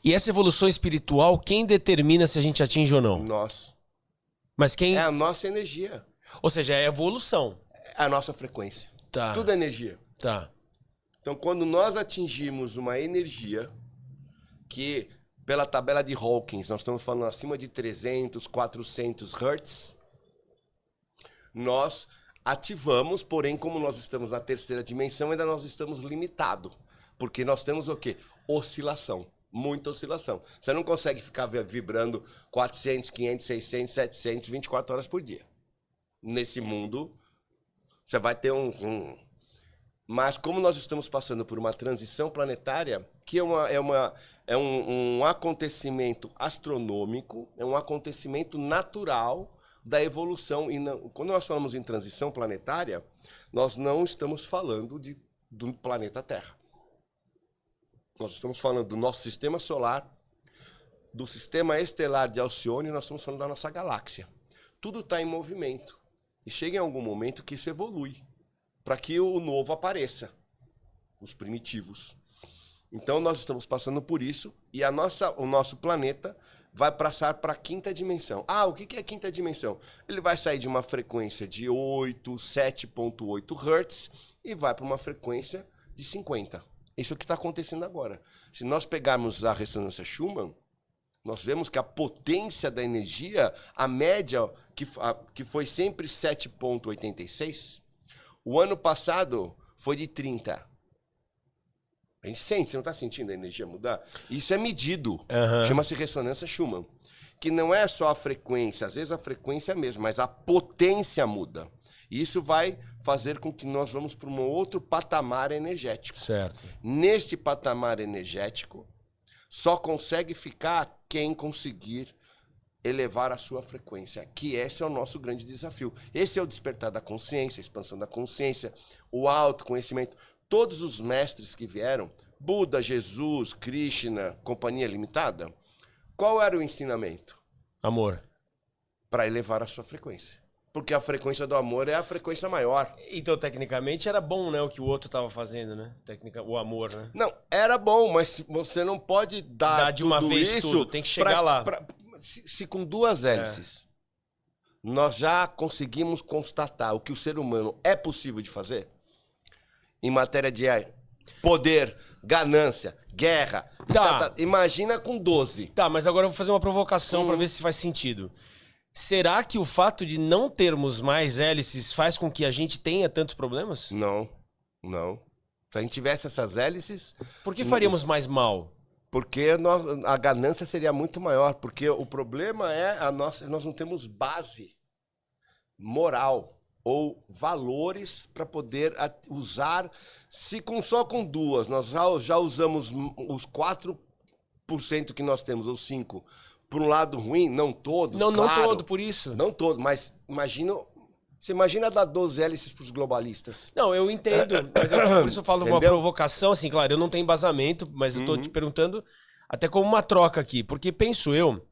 E essa evolução espiritual, quem determina se a gente atinge ou não? Nós. Mas quem... É a nossa energia. Ou seja, é a evolução. É a nossa frequência. Tá. Tudo é energia. Tá. Então, quando nós atingimos uma energia que, pela tabela de Hawkins, nós estamos falando acima de 300, 400 Hz, nós ativamos, porém, como nós estamos na terceira dimensão, ainda nós estamos limitados. Porque nós temos o quê? Oscilação. Muita oscilação. Você não consegue ficar vibrando 400, 500, 600, 700, 24 horas por dia. Nesse mundo, você vai ter Mas como nós estamos passando por uma transição planetária, que é um acontecimento astronômico, é um acontecimento natural da evolução. E não, quando nós falamos em transição planetária, nós não estamos falando do planeta Terra. Nós estamos falando do nosso sistema solar, do sistema estelar de Alcione, nós estamos falando da nossa galáxia. Tudo está em movimento. E chega em algum momento que isso evolui, para que o novo apareça, os primitivos. Então nós estamos passando por isso, e o nosso planeta vai passar para a quinta dimensão. Ah, o que é a quinta dimensão? Ele vai sair de uma frequência de 7.8 Hz e vai para uma frequência de 50. Isso é o que está acontecendo agora. Se nós pegarmos a ressonância Schumann, nós vemos que a potência da energia, a média, que foi sempre 7.86, o ano passado foi de 30. A gente sente, você não está sentindo a energia mudar? Isso é medido. Chama-se ressonância Schumann. Que não é só a frequência, às vezes a frequência é a mesma, mas a potência muda. E isso vai fazer com que nós vamos para um outro patamar energético. Certo. Neste patamar energético, só consegue ficar quem conseguir elevar a sua frequência, que esse é o nosso grande desafio. Esse é o despertar da consciência, a expansão da consciência, o autoconhecimento. Todos os mestres que vieram, Buda, Jesus, Krishna, Companhia Limitada, qual era o ensinamento? Amor. Para elevar a sua frequência. Porque a frequência do amor é a frequência maior. Então, tecnicamente, era bom, né, o que o outro estava fazendo, né? O amor, né? Não, era bom, mas você não pode dar de uma vez isso tudo, tem que chegar lá. Se com duas hélices nós já conseguimos constatar o que o ser humano é possível de fazer, em matéria de poder, ganância, guerra, imagina com 12. Tá, mas agora eu vou fazer uma provocação para ver se faz sentido. Será que o fato de não termos mais hélices faz com que a gente tenha tantos problemas? Não, não. Se a gente tivesse essas hélices... Por que faríamos mais mal? Porque a ganância seria muito maior. Porque o problema é nós não temos base moral ou valores para poder usar. Se só com duas nós já usamos os 4% que nós temos, ou 5%, por um lado ruim, não todos, não, claro. Não todo, por isso. Não todo, mas você imagina dar 12 hélices pros globalistas. Não, eu entendo, mas por isso eu falo uma provocação, assim, claro, eu não tenho embasamento, mas eu tô te perguntando até como uma troca aqui, porque penso eu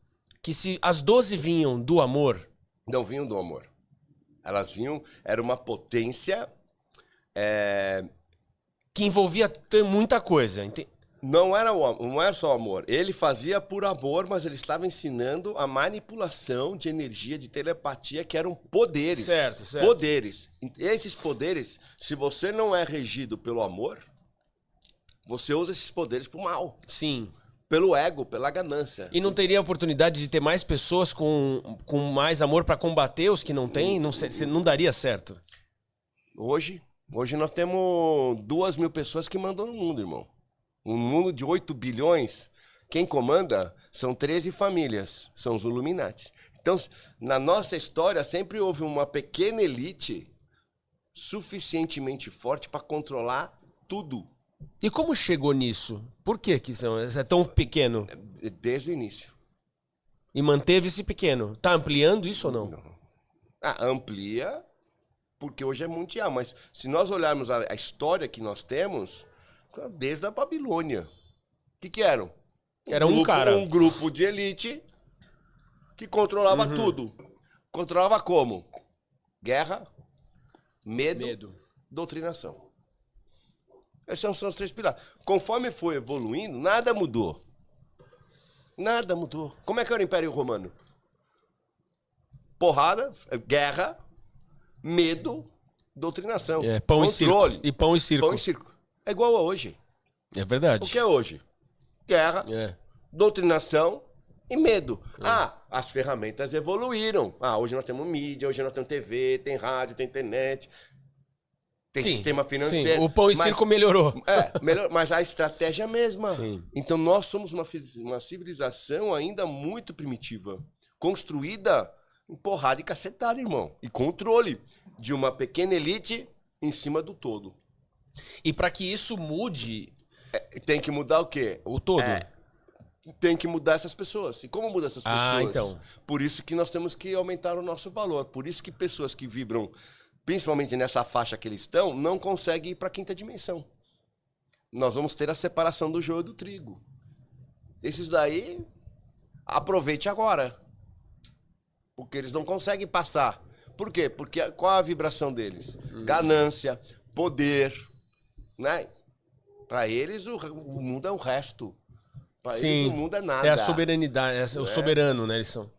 que se as 12 vinham do amor... Não vinham do amor. Elas vinham, era uma potência... que envolvia muita coisa, Não era só o amor. Ele fazia por amor, mas ele estava ensinando a manipulação de energia, de telepatia, que eram poderes. Certo. Poderes. Esses poderes, se você não é regido pelo amor, você usa esses poderes pro mal. Sim. Pelo ego, pela ganância. E não teria a oportunidade de ter mais pessoas com mais amor para combater os que não têm? Não daria certo? Hoje nós temos 2.000 pessoas que mandam no mundo, irmão. Um mundo de 8 bilhões, quem comanda são 13 famílias, são os Illuminati. Então, na nossa história, sempre houve uma pequena elite suficientemente forte para controlar tudo. E como chegou nisso? Por que é tão pequeno? Desde o início. E manteve-se pequeno. Tá ampliando isso ou não? Não. Amplia, porque hoje é mundial. Mas se nós olharmos a história que nós temos... Desde a Babilônia. O que eram? Era um cara. Um grupo de elite que controlava tudo. Controlava como? Guerra, medo, doutrinação. Esses são os 3 pilares. Conforme foi evoluindo, nada mudou. Nada mudou. Como é que era o Império Romano? Porrada, guerra, medo, doutrinação, pão controle. E pão e circo. Pão e circo. É igual a hoje. É verdade. O que é hoje? Guerra, doutrinação e medo. As ferramentas evoluíram. Hoje nós temos mídia, hoje nós temos TV, tem rádio, tem internet, tem sistema financeiro. Sim. O pão e circo melhorou. Melhor, mas a estratégia é a mesma. Sim. Então nós somos uma civilização ainda muito primitiva, construída em porrada e cacetada, irmão. E controle de uma pequena elite em cima do todo. E para que isso mude... Tem que mudar o quê? O todo. Tem que mudar essas pessoas. E como muda essas pessoas? Então. Por isso que nós temos que aumentar o nosso valor. Por isso que pessoas que vibram, principalmente nessa faixa que eles estão, não conseguem ir para a quinta dimensão. Nós vamos ter a separação do joio do trigo. Esses daí, aproveite agora. Porque eles não conseguem passar. Por quê? Porque qual a vibração deles? Ganância, poder, né? Para eles o mundo é o resto. Para eles o mundo é nada. É a soberanidade, o soberano, né? Eles são.